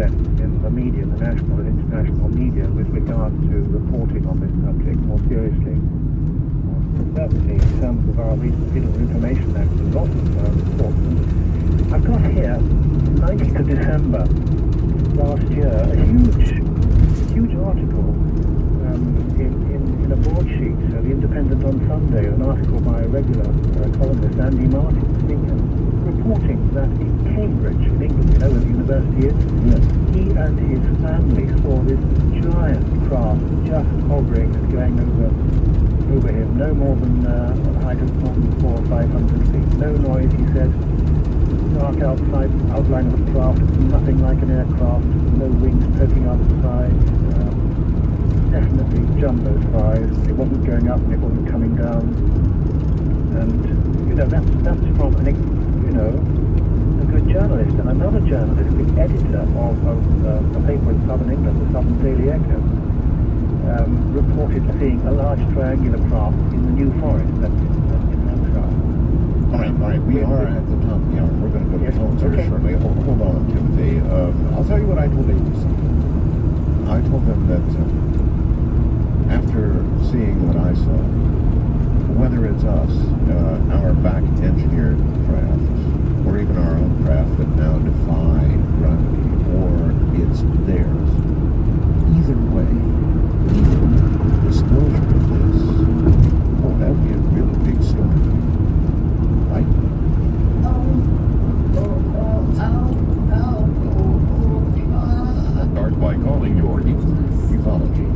success in the media, the national and international media, with regard to reporting on this subject more seriously. Certainly, in terms of our recent Freedom of Information Act, a lot of reports. I've got here, 19th of December last year, a huge article in a broadsheet, The Independent on Sunday, an article by a regular columnist, Andy Martin, reporting that in Cambridge, in England, you know where the university is, he and his family saw this giant craft just hovering and going over him, no more than a height of more than 400 or 500 feet. No noise, he said. Dark outside outline of the craft, nothing like an aircraft, no wings poking out the side. Definitely jumbo size. It wasn't going up and it wasn't coming down. And that's from a good journalist. And another journalist, the editor of a paper in southern England, the Southern Daily Echo, reported seeing a large triangular craft in the New Forest. That's in Hampshire. All right. We are at the top of the hour. We're going to go to phones here shortly. Hold on, Timothy. I'll tell you what I told ABC. I told them that after seeing what I saw, whether it's us, our back-engineered craft, or even our own craft that now defy gravity, or it's theirs, either way, disclosure of this, that would be a really big story. Right? Start by calling your ufology.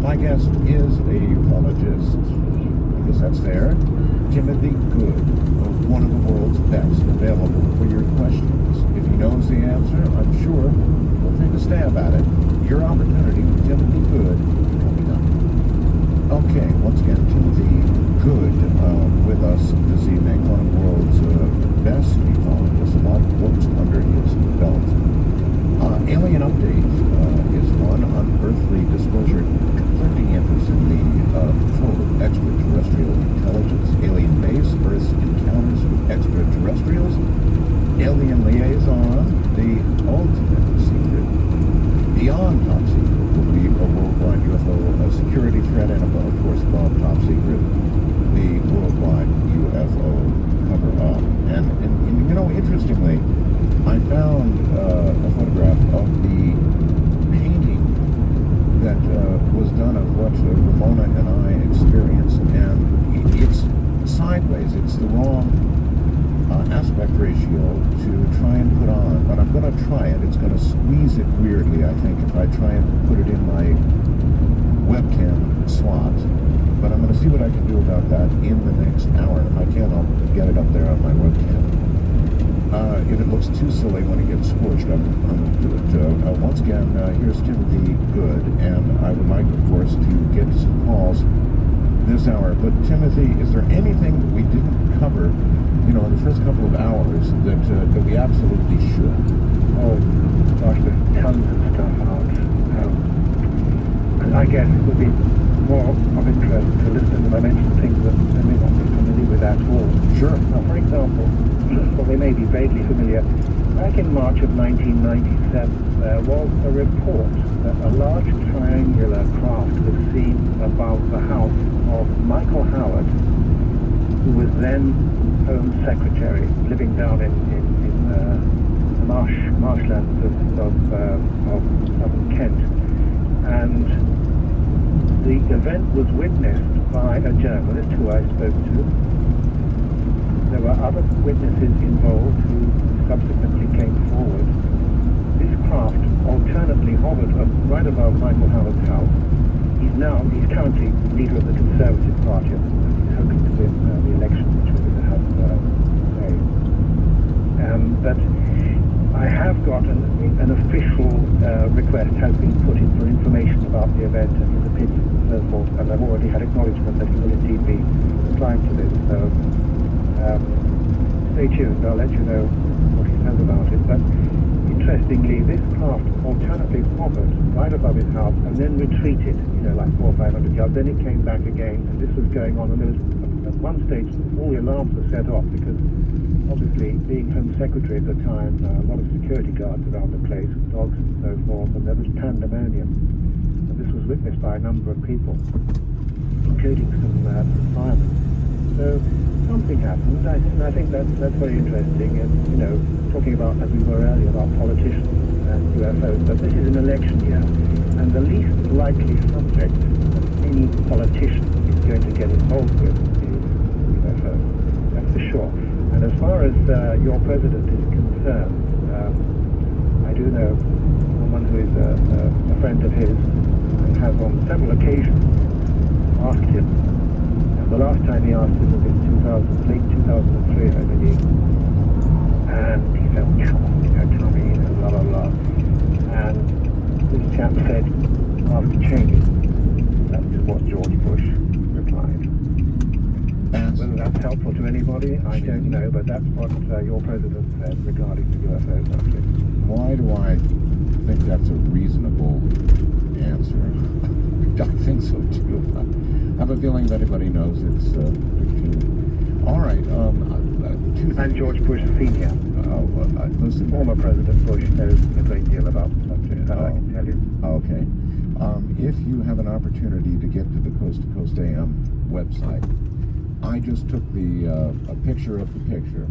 My guest is a ufologist. I guess that's fair. Timothy Good, one of the world's best, available for your questions. If he knows the answer, I'm sure he'll take a stab at it. Your opportunity with Timothy Good coming up. Okay, once again, Timothy Good with us this evening, one of the world's best ufologists, a lot of books under his belt. Alien Update is one unearthly disclosure conflicting interest in the control of extraterrestrial intelligence, alien base, Earth's encounters with extraterrestrials, alien liaison, the ultimate secret, beyond top secret, will be a worldwide UFO security threat, and of course above top secret, the worldwide UFO cover-up. And interestingly, I found a photograph of the painting that was done of what Ramona and I experienced, and it's sideways. It's the wrong aspect ratio to try and put on, but I'm going to try it. It's going to squeeze it weirdly, I think, if I try and put it in my webcam slot, but I'm going to see what I can do about that in the next hour. If I can, I'll get it up there on my webcam. If it looks too silly when it gets squished, I'm going to do it. Once again, here's Timothy Good, and I would like, of course, to get some calls this hour. But Timothy, is there anything that we didn't cover, in the first couple of hours that we absolutely should? Oh, gosh, there's tons of stuff out. And I guess it would be more of interest to listeners if I mention things that they may not be familiar with at all. Sure. Now, for example, well, they may be vaguely familiar. Back in March of 1997, there was a report that a large triangular craft was seen above the house of Michael Howard, who was then Home Secretary, living down in the marshlands of southern Kent. And the event was witnessed by a journalist who I spoke to. There were other witnesses involved who subsequently came forward. This craft alternately hovered right above Michael Howard's house. He's currently leader of the Conservative Party, and he's hoping to win the election, which we're going to have today. But I have got an official request has been put in for information about the event and his opinions and so forth, and I've already had acknowledgement that he will indeed be replying to this. So stay tuned, I'll let you know what he says about it. But interestingly, this craft alternately hovered right above his house and then retreated, like 400 or 500 yards. Then it came back again, and this was going on. And there was, at one stage, all the alarms were set off because obviously, being Home Secretary at the time, a lot of security guards around the place, dogs and so forth, and there was pandemonium. And this was witnessed by a number of people, including some firemen. So something happened, and I think that's very interesting. And, you know, talking about, as we were earlier, about politicians and UFOs, but this is an election year, and the least likely subject that any politician is going to get involved with is UFOs. That's for sure. And as far as your president is concerned, I do know someone who is a friend of his and has on several occasions asked him. And the last time he asked him was in late 2003, I believe. And he said, come on, tell me, blah, blah, blah. And this chap said, after changing, that is what George Bush replied. Whether that's helpful to anybody, I don't know, but that's what your president said regarding the UFO subject. Why do I think that's a reasonable answer? I think so too. I have a feeling if anybody knows it's fiction. All right. And George Bush Sr. Listen. Former President Bush knows a great deal about the subject, I can tell you. Okay. If you have an opportunity to get to the Coast to Coast AM website, I just took a picture of the picture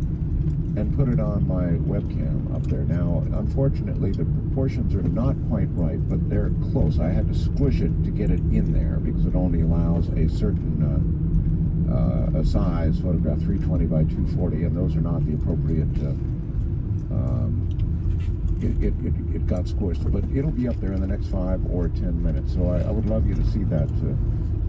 and put it on my webcam up there. Now, unfortunately, the proportions are not quite right, but they're close. I had to squish it to get it in there because it only allows a certain a size photograph, 320 by 240, and those are not the appropriate. It got squished, but it'll be up there in the next 5 or 10 minutes. So I would love you to see that.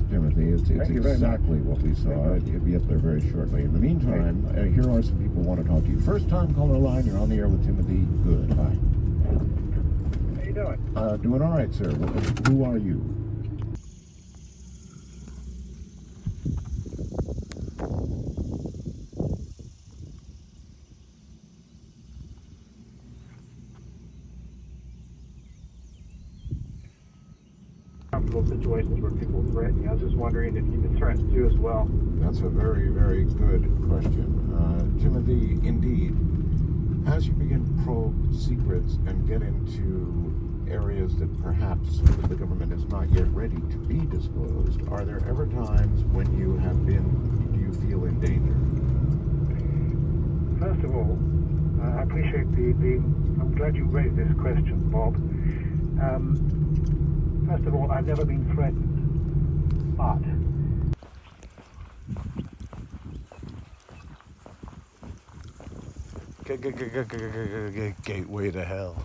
Timothy, it's exactly what we saw. It'll be up there very shortly. In the meantime, here are some people who want to talk to you. First time caller line, you're on the air with Timothy Good. Hi. How you doing? Doing all right, sir. Who are you? Situations where people threaten you. I was just wondering if you've been threatened too as well. That's a very, very good question. Timothy, indeed, as you begin to probe secrets and get into areas that perhaps the government is not yet ready to be disclosed, are there ever times when do you feel in danger? First of all, I appreciate I'm glad you raised this question, Bob. First of all, I've never been threatened, but Gateway to hell.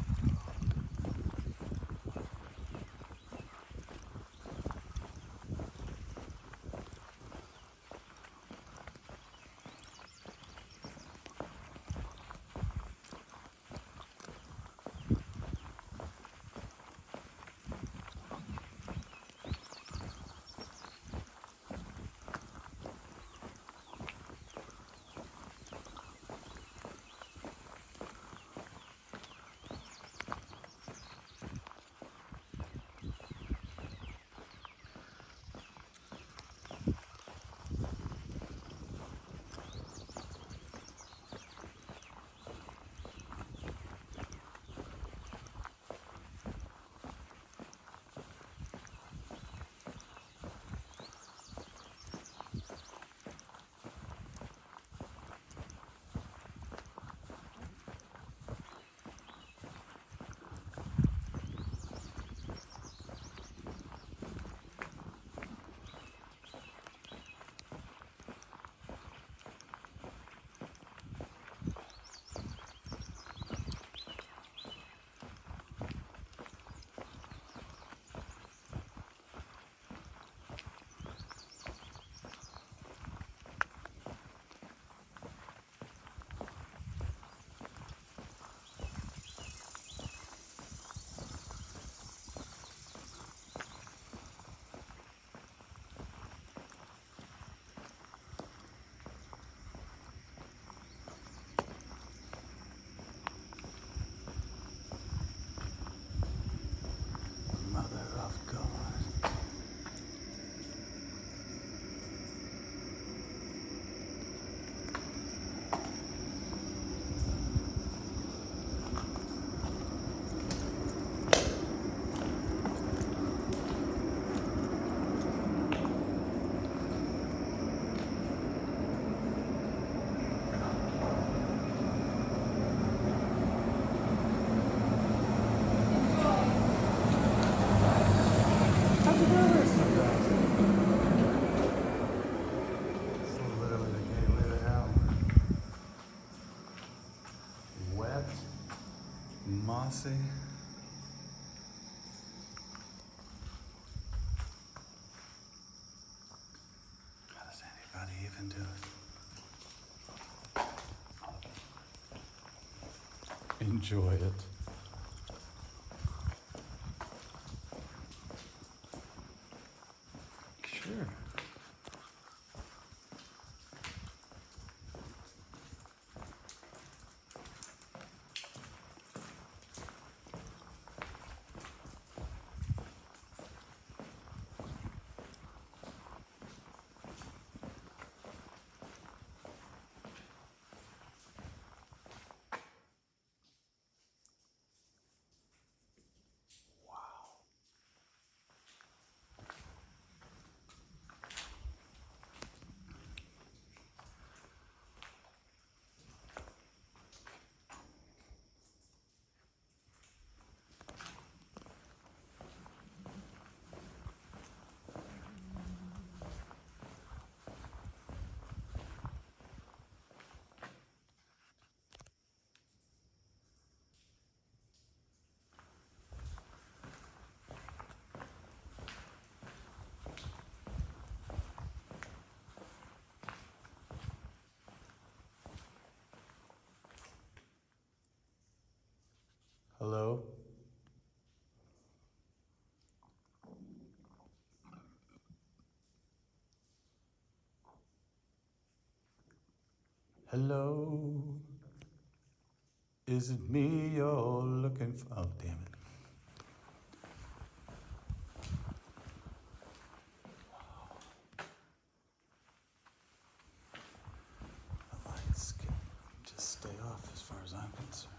Mossy. How does anybody even do it? Enjoy it. Sure. Hello? Hello? Is it me you're looking for? Oh, damn it. The lights can just stay off as far as I'm concerned.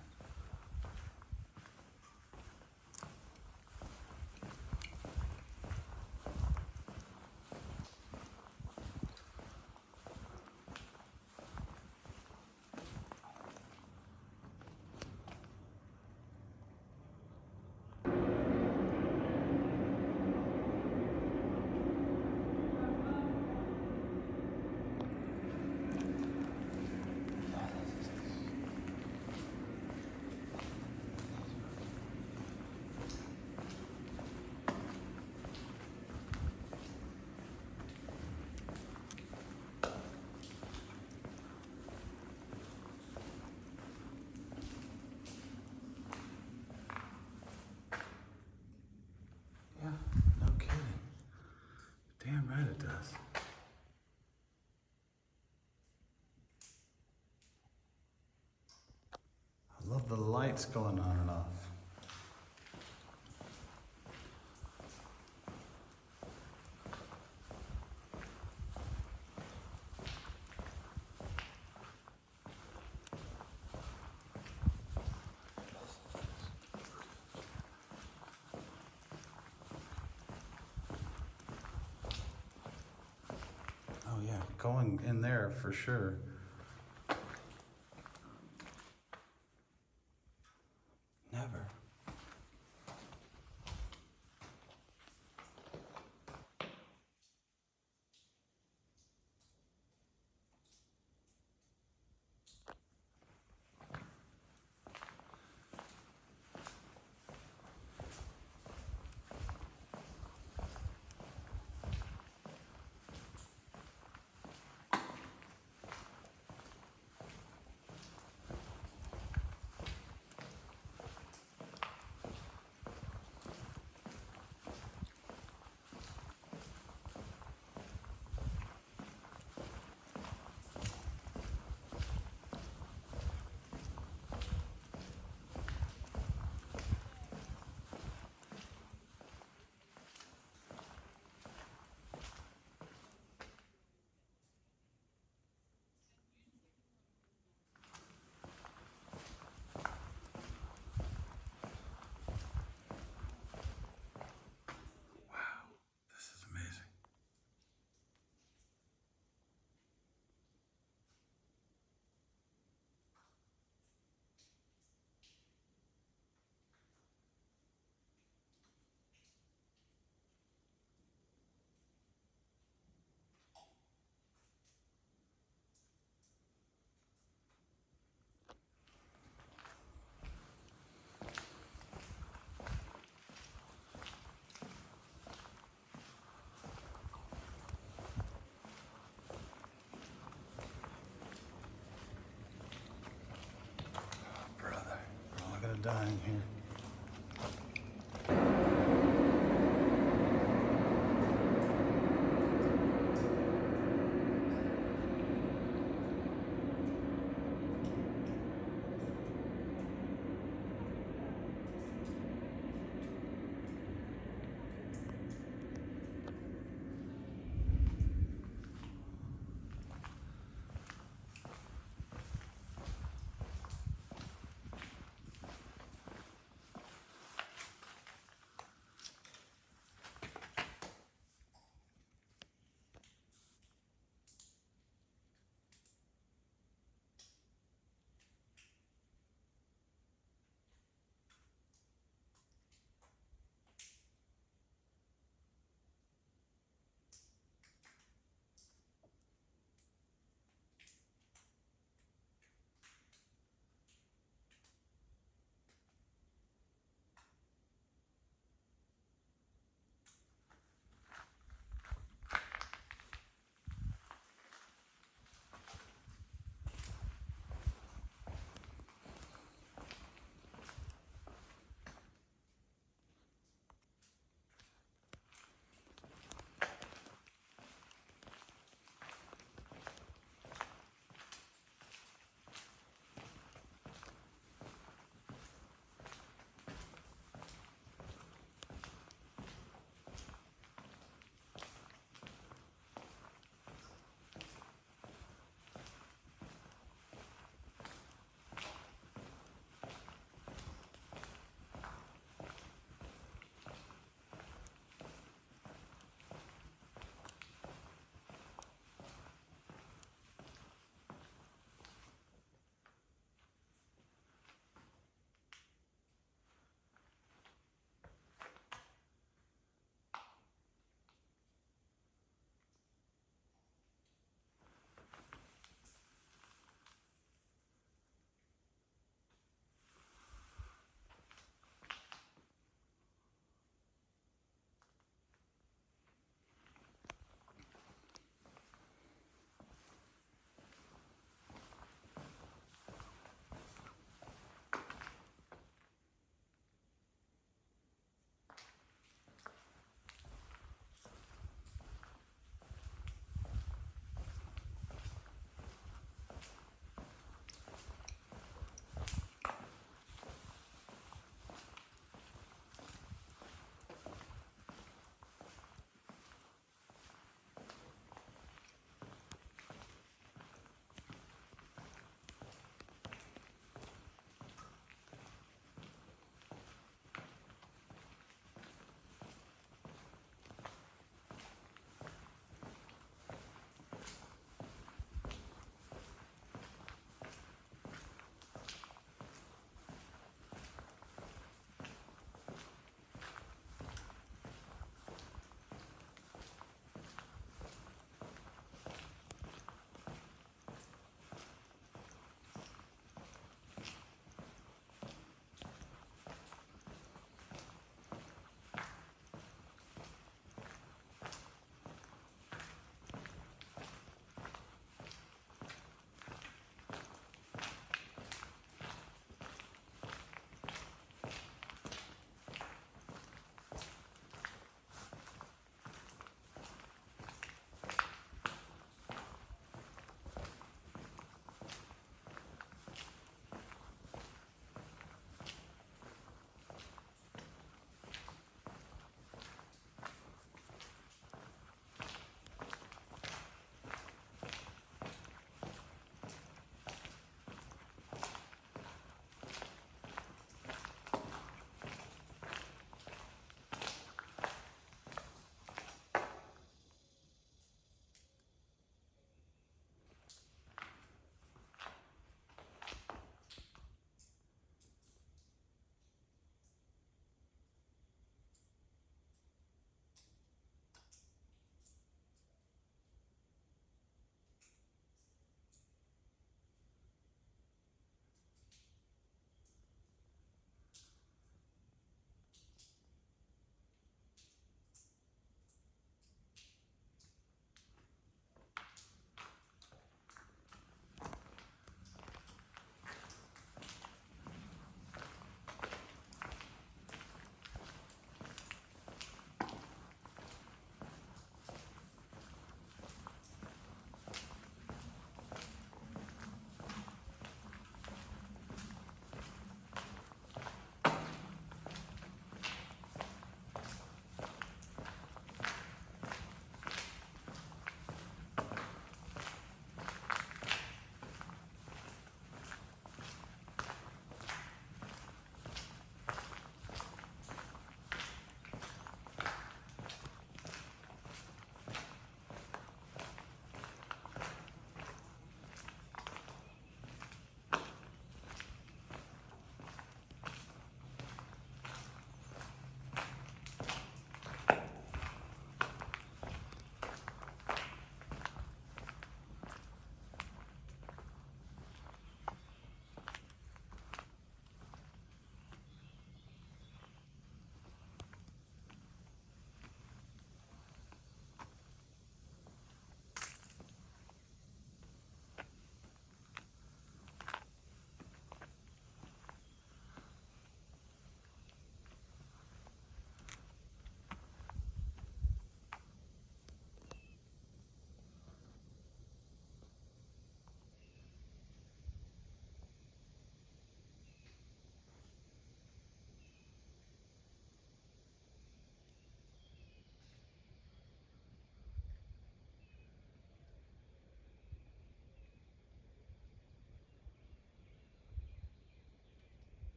Yeah, no kidding. Damn right it does. I love the lights going on and off. Oh yeah, going in there for sure. Never. of dying here.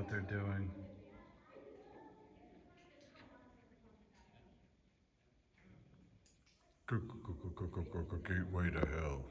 what they're doing. Gateway to hell.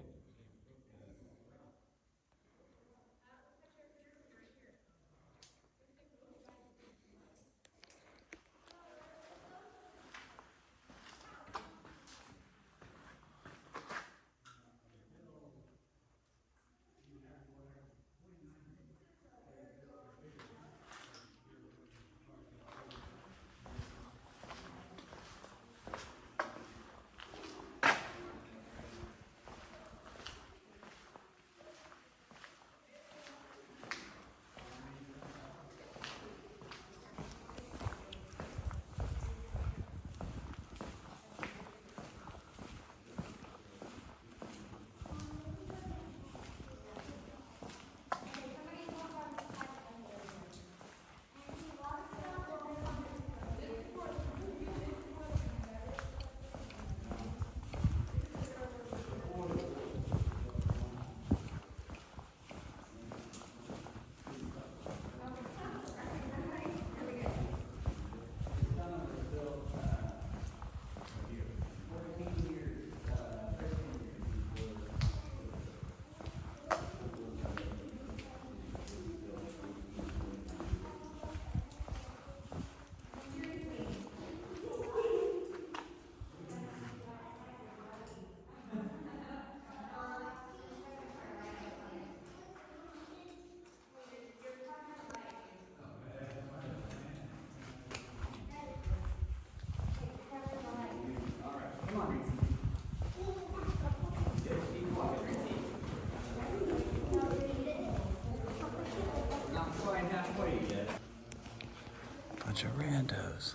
Bunch of randos.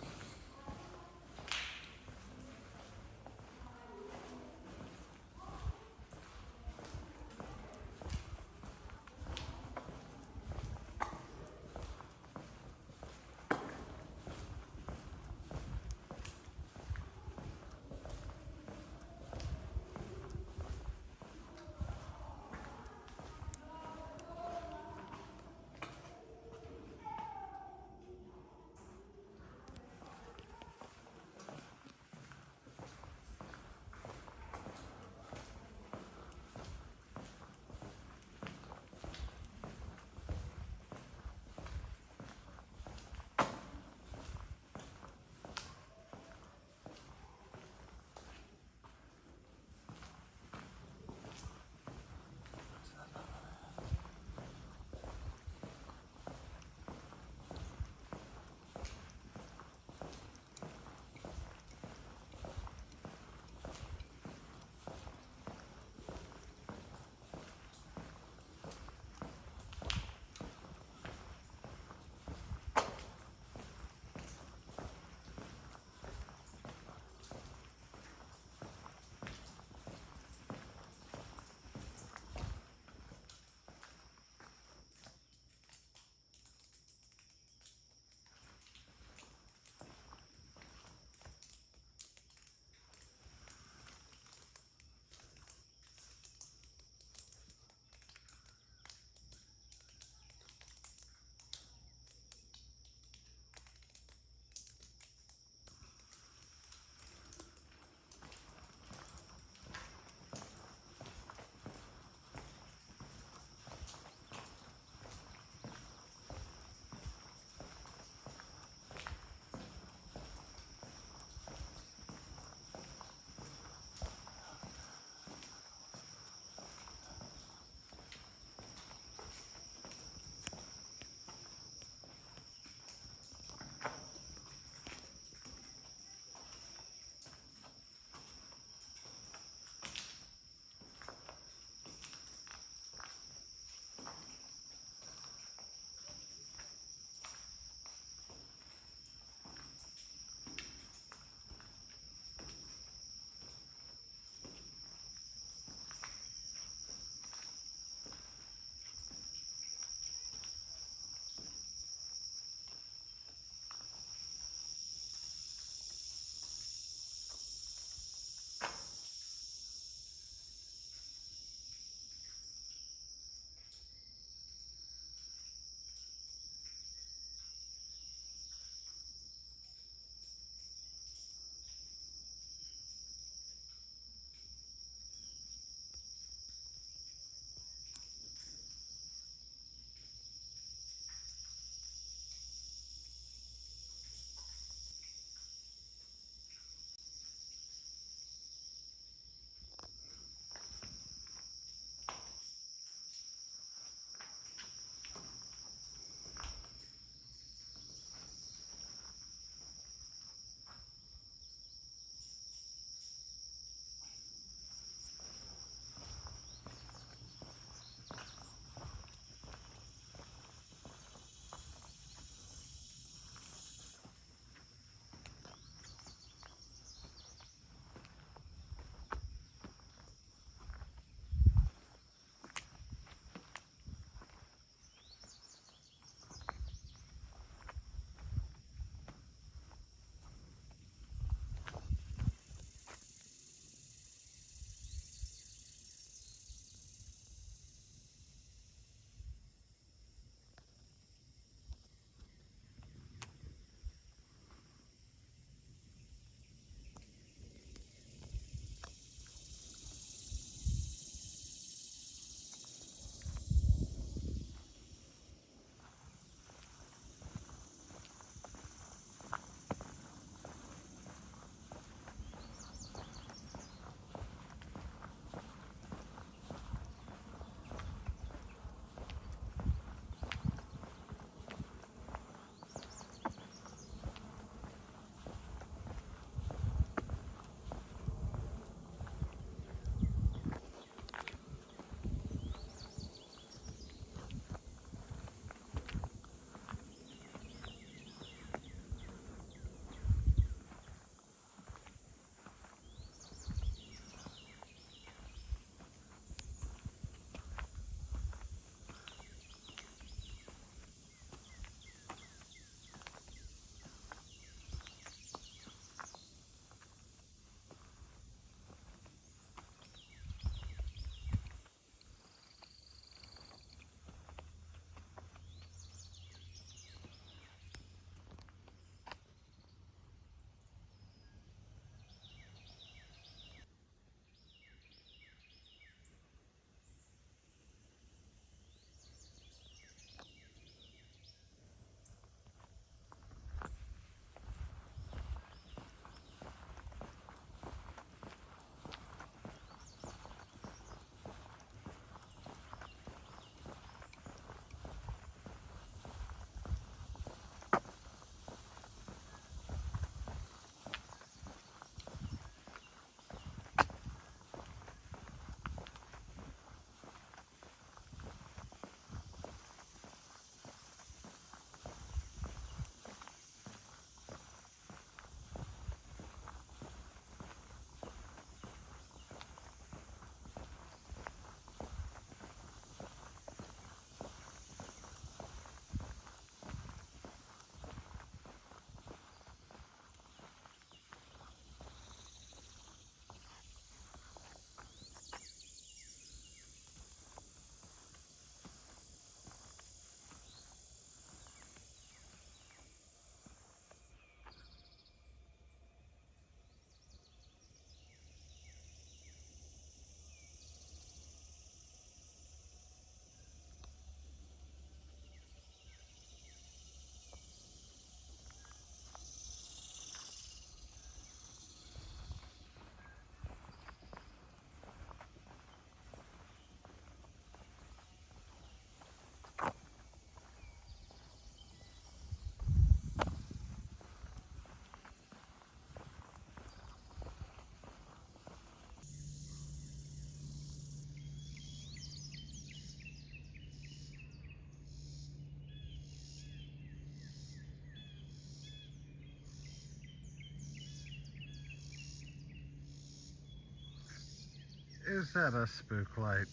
Is that a spook light?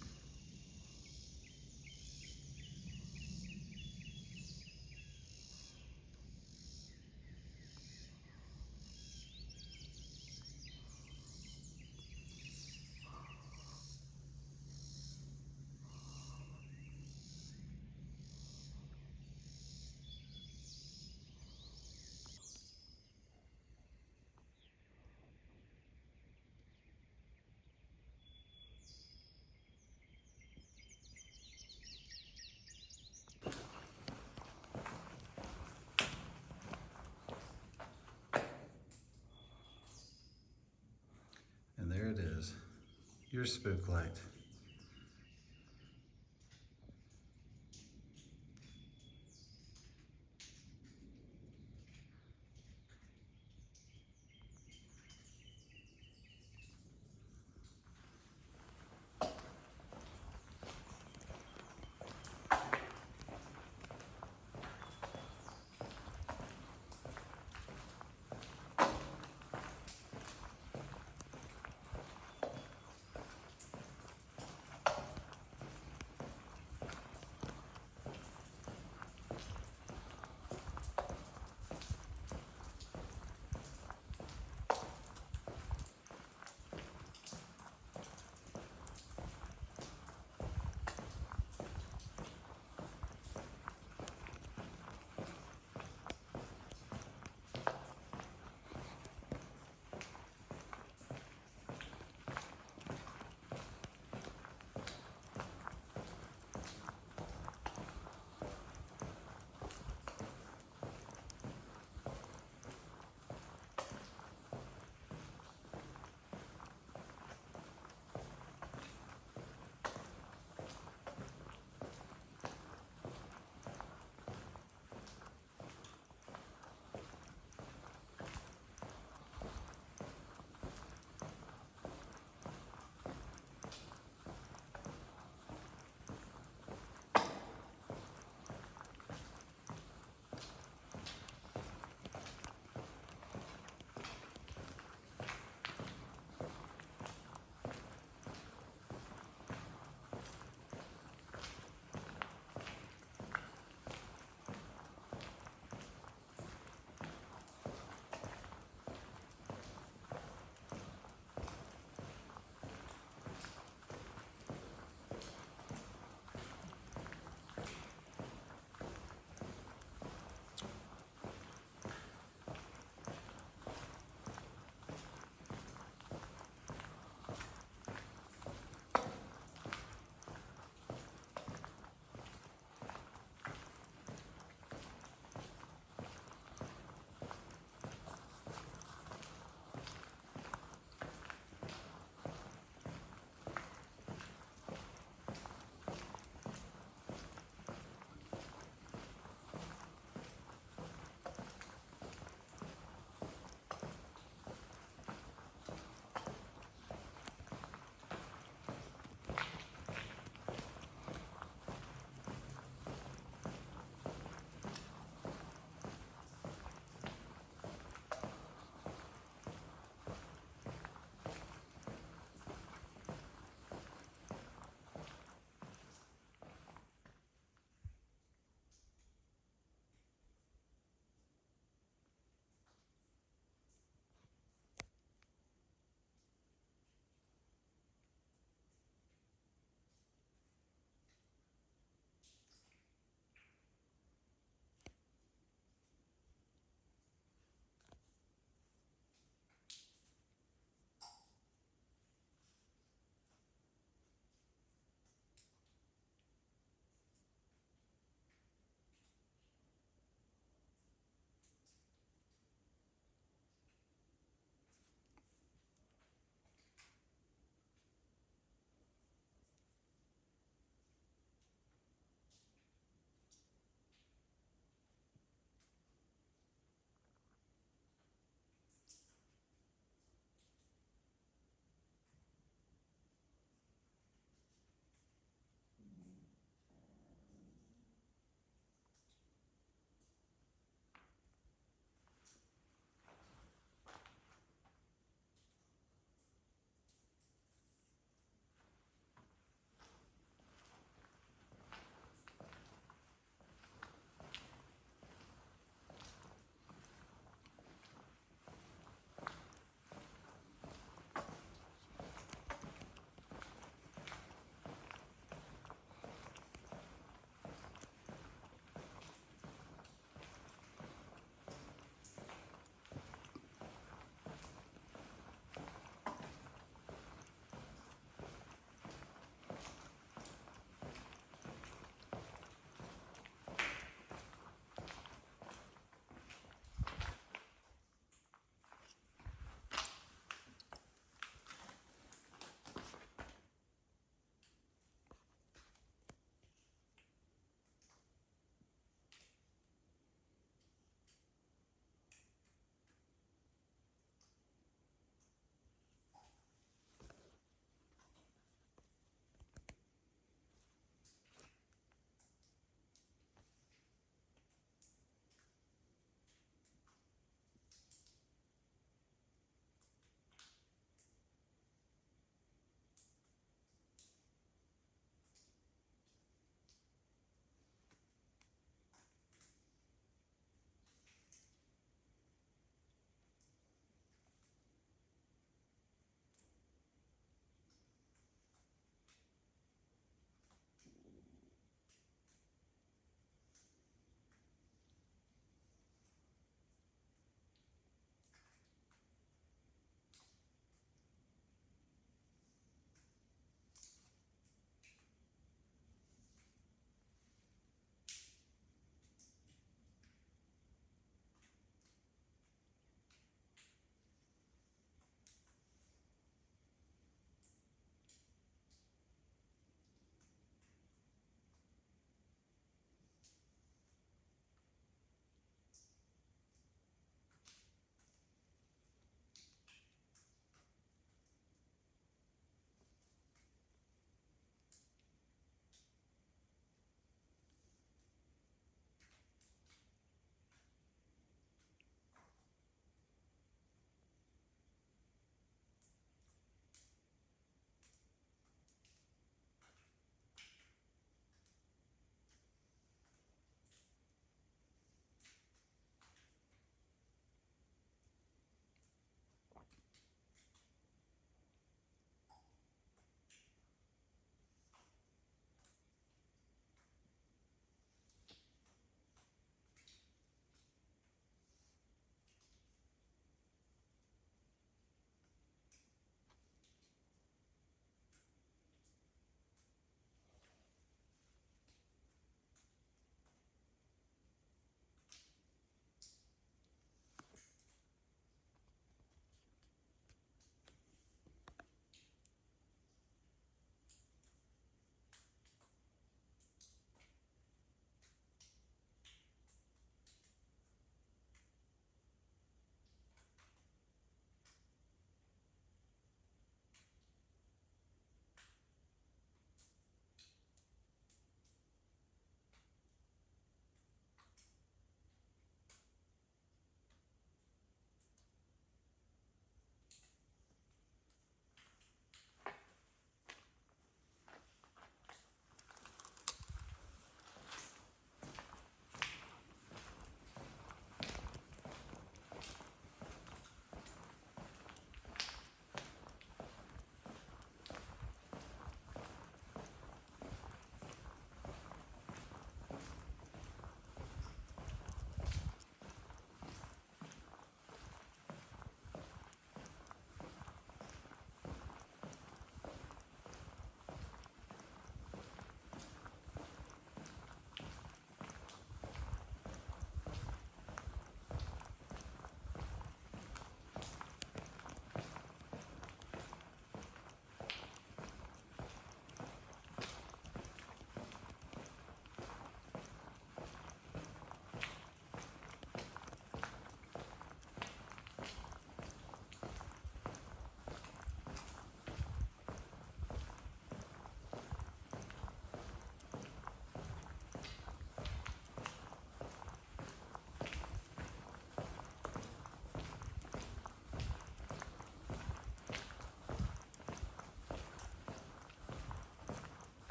And there it is, your spook light.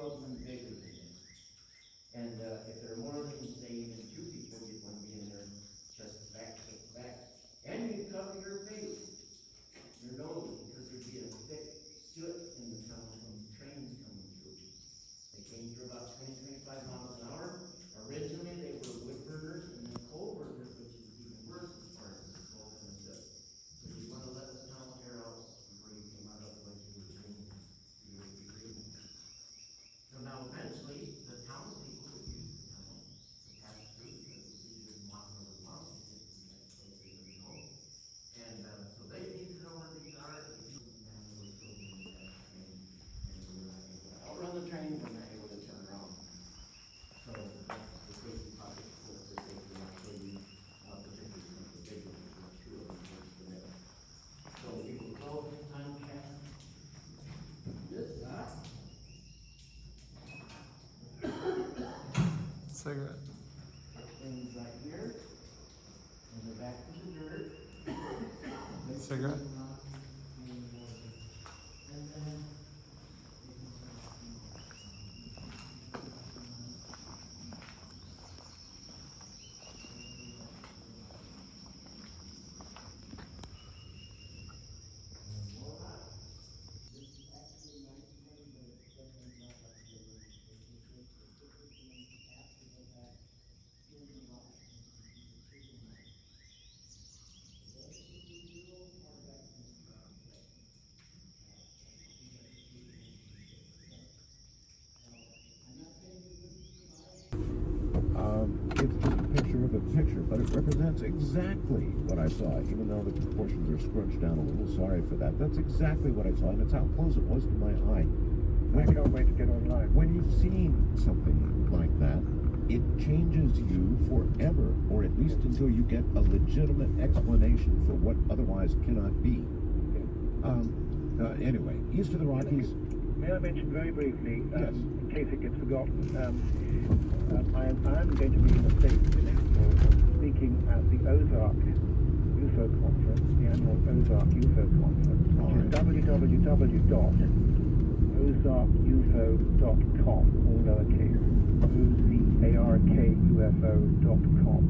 of them bigger than this. And, if there are more than, say, even two people, you'd want to be in there just back to back. And you cover your face, your nose, because there'd be a thick soot in the tunnel from trains coming through. They came through about 20, 25 miles an hour. Originally, they were wood burners and then coal burners, which is even worse as far as the smoke and the soot. So you want to let the tunnel air out before you come out, otherwise you would be breathing. So now eventually, the townspeople would use the tunnel to pass through, because it's easier than walking over the mountain to get to the next place they would go. And, so they need to know where these are, and they were filled in that train, and we were not able to outrun the train, we're not able to turn around. So, that's the safety pocket, so that's the safety, I'll show you, the pictures of the big ones, there's two of them, there's the middle. So, you can go time check. This, Cigarette. things right here, and they're back to the dirt. Cigarette. And then. It's just a picture of a picture, but it represents exactly what I saw, even though the proportions are scrunched down a little. Sorry for that. That's exactly what I saw, and it's how close it was to my eye. I can't wait to get online. When you've seen something like that, it changes you forever, or at least until you get a legitimate explanation for what otherwise cannot be. Anyway, east of the Rockies. May I mention very briefly, Yes. in case it gets forgotten, I am going to be in the States in April, speaking at the Ozark UFO Conference, the annual Ozark UFO Conference, which is www.ozarkufo.com, all lowercase, OZARKUFO.com.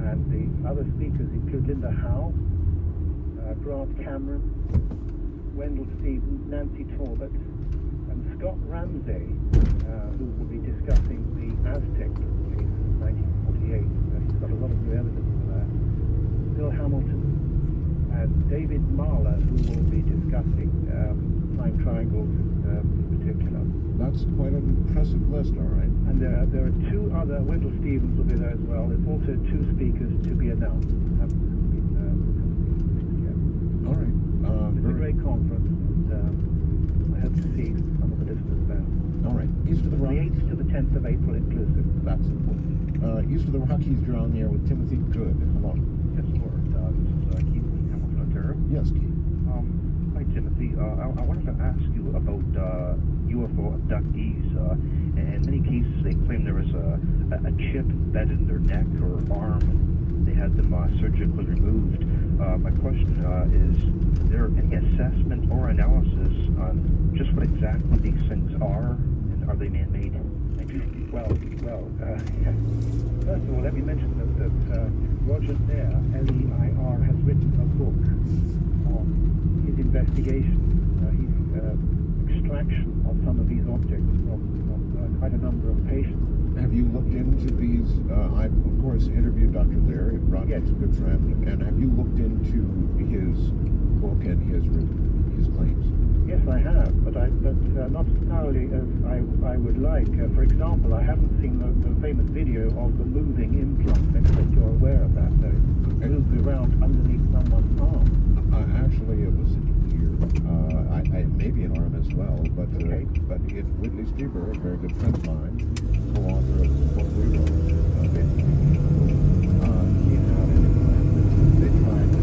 And the other speakers include Linda Howe, Grant Cameron, Wendell Stevens, Nancy Talbot, and Scott Ramsey, who will be discussing the Aztec case of 1948. He's got a lot of new evidence for that. Bill Hamilton, and David Marler, who will be discussing time triangles in particular. That's quite an impressive list, all right. And there are two other, Wendell Stevens will be there as well. There's also two speakers to be announced. All right. It's a great conference, and I hope to see some of the listeners there. All right. East of the The Rockies. 8th to the 10th of April inclusive. That's important. East of the Rockies, you're on there with Timothy Good. Hello. Yes, Lord. This is Keith from Hamilton, Ontario. Yes, Keith. Hi, Timothy. I wanted to ask you about UFO abductees. In many cases, they claim there was a chip embedded in their neck or arm, and they had them surgically removed. My question is there any assessment or analysis on just what exactly these things are, and are they man-made? Thank you. Well, first of all, let me mention that Roger Nair, L-E-I-R, has written a book on his investigation, his extraction of some of these objects from quite a number of patients. Have you looked into these? I've, of course, interviewed Dr. Lair. Roger's a good friend. And have you looked into his book and his claims? Yes, I have, but not as thoroughly as I would like. For example, I haven't seen the famous video of the moving implant. I expect you're aware of that. It moves around underneath someone's arm. Actually, it was here. I maybe an arm as well, but Okay. but Whitley Strieber, a very good friend of mine, co-author of the book we wrote. He had an implant that they tried to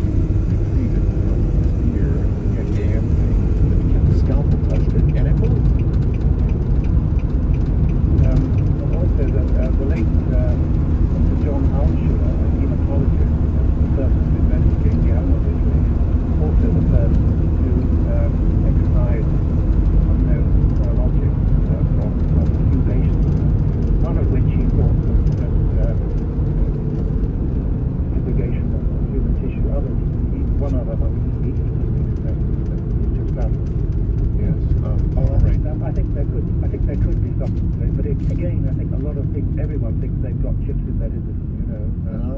retrieve it from his ear, and damn thing, the scalpel touched it, and it moved. Also, the late Dr. John Altshuler, a hematologist, the person who investigated the animal situation, also the person who excised unknown foreign objects from stuff. But again, I think a lot of things, everyone thinks they've got chips embedded in them, you know.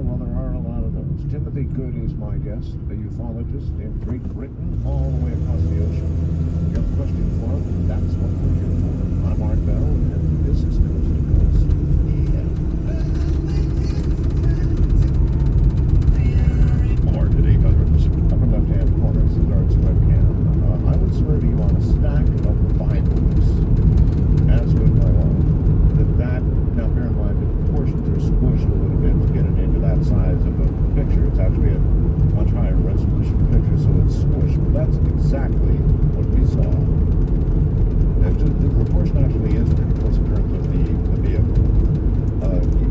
Well, there are a lot of those. Timothy Good is my guest, a ufologist in Great Britain, all the way across the ocean. You have a question for him? That's what we're here for. I'm Art Bell, and this is Coast to Coast. Art at 800's upper left-hand corner is Art's webcam. I would swear to you on a stack of Bibles, as with my wife, that now bear in mind the proportions are squished a little bit to get it into that size of a picture. It's actually a much higher resolution picture, so it's squished. But that's exactly what we saw. The proportion actually is pretty close in terms of the vehicle.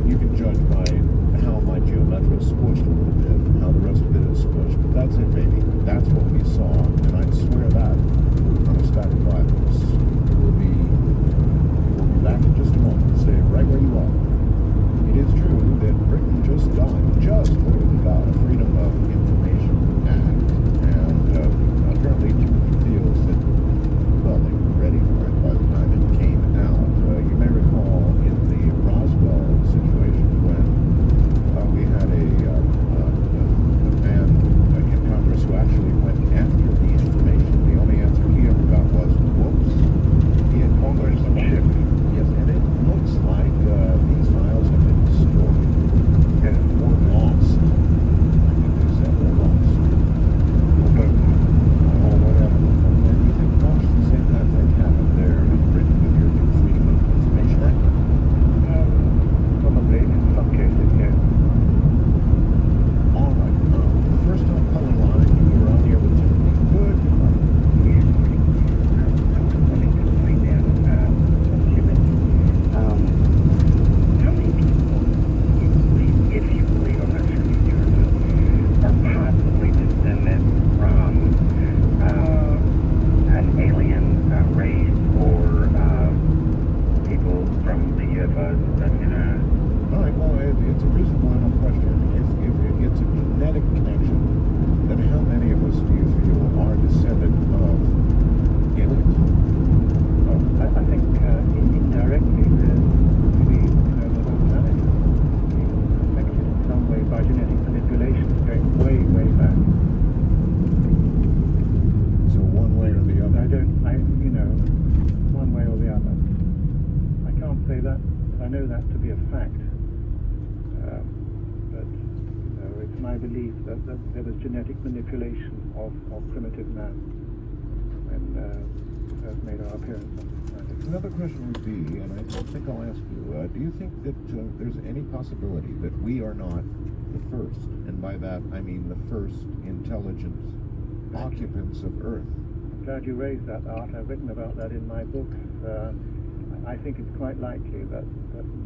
You can judge by how my Geometra is squished a little bit, how the rest of it is squished. But that's it, baby. That's what we saw, and I'd swear that on a stack of Bibles. We'll be back in just a moment. Stay right where you are. It is true that Britain just literally got a Freedom of Information Act, and apparently Timothy feels that, well, they were ready for it by the time it came out. You may recall in the Roswell situation when we had a man in Congress who actually went after the information. The only answer he ever got was, whoops. He had Congress some shit. Yes, and it looks like these files have been destroyed. Or lost. I think they said or lost. Or whatever. And you think much the same kind of thing happened there in Britain with your new Freedom of Information Act? Probably, in some cases, yes. All right. First on color line, you're on here with Timothy Good. How many people, if you believe on that are possibly descended from an alien race or people from the UFOs? All right, well, it's a reasonable enough question. If it's a genetic connection, then how many of us do you feel are descendant of aliens? I think indirectly the whole planet is affected in some way by genetic manipulation going way, way back. So one way or the other? One way or the other. I can't say that. I know that to be a fact. But it's my belief that there was genetic manipulation of primitive man when first made our appearance on this planet. Another question would be, and I think I'll ask you, do you think that there's any possibility that we are not the first, and by that I mean the first intelligent occupants of Earth? I'm glad you raised that, Art. I've written about that in my books. I think it's quite likely that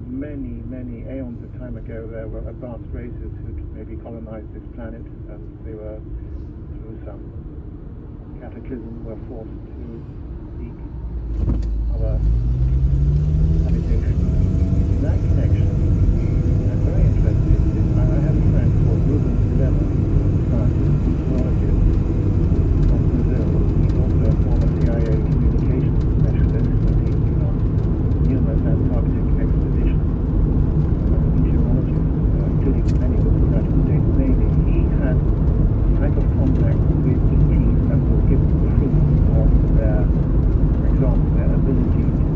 many, many aeons of time ago there were advanced races who maybe colonized this planet, and they were, through some cataclysm, were forced to seek other habitation. In that connection, I'm very interested in, I have a friend called Ruben Dilemma, scientist, geologist from Brazil. He's also a former CIA communications specialist, and he's been on numerous Antarctic expeditions, meteorologist, including many with the United States Navy. He had a type of contact with ETs that will give proof of their, for example, their ability to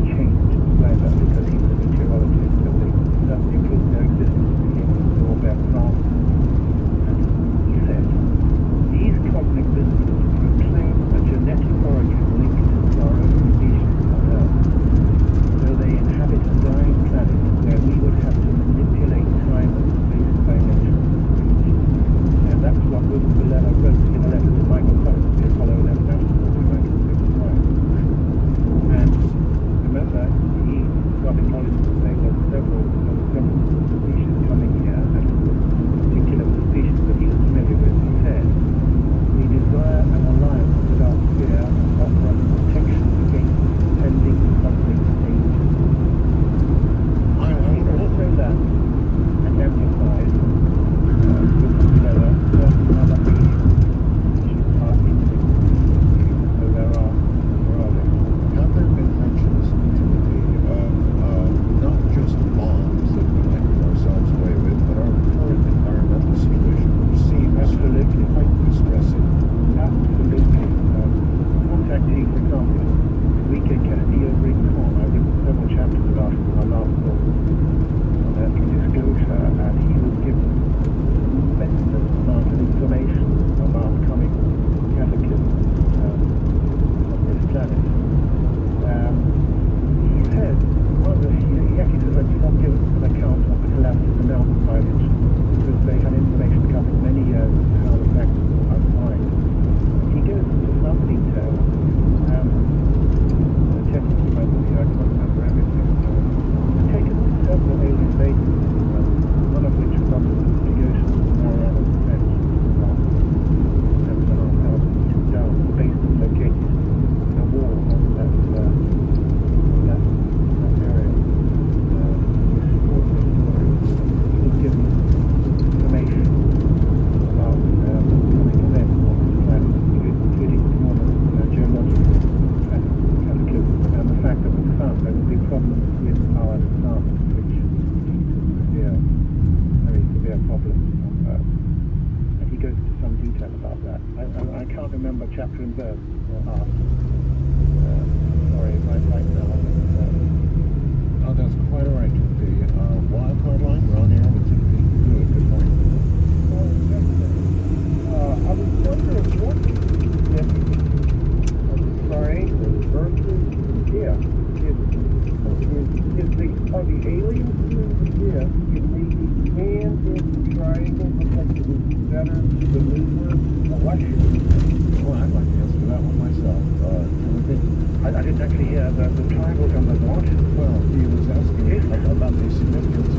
Enrique Castillo Rincon. I've written several chapters about him in my last book on ethnic disclosure, and he was given tremendous amount of information about coming catechism on this planet. He said, he actually says that he not given an account of the collapse of the Nelson Island because they had information covering many years as to how the facts were unwind. He goes into some detail. Technically, I can't remember everything. He's taken several alien bases, one of which was under the investigation of Mariana Trench, about 7,500 meters down. The base is located in a wall on that area. He was given information about coming events on this planet, including enormous geological cataclysm, and the fact that the sun, there will be problems with our sun, which is a very severe problem on Earth. And he goes into some detail about that. I can't remember chapter and verse or art. Sorry, right now. Oh, that's quite all right. The wild card line, we're on air with Timothy Good. Good morning. I was wondering what is the significance of the triangle versus yeah. Are the aliens here in the hand in the triangle because it was better to maneuver election? Well, I'd like to answer that one myself. Timothy? I didn't actually hear the triangle on the watch. Well, he was asking about the significance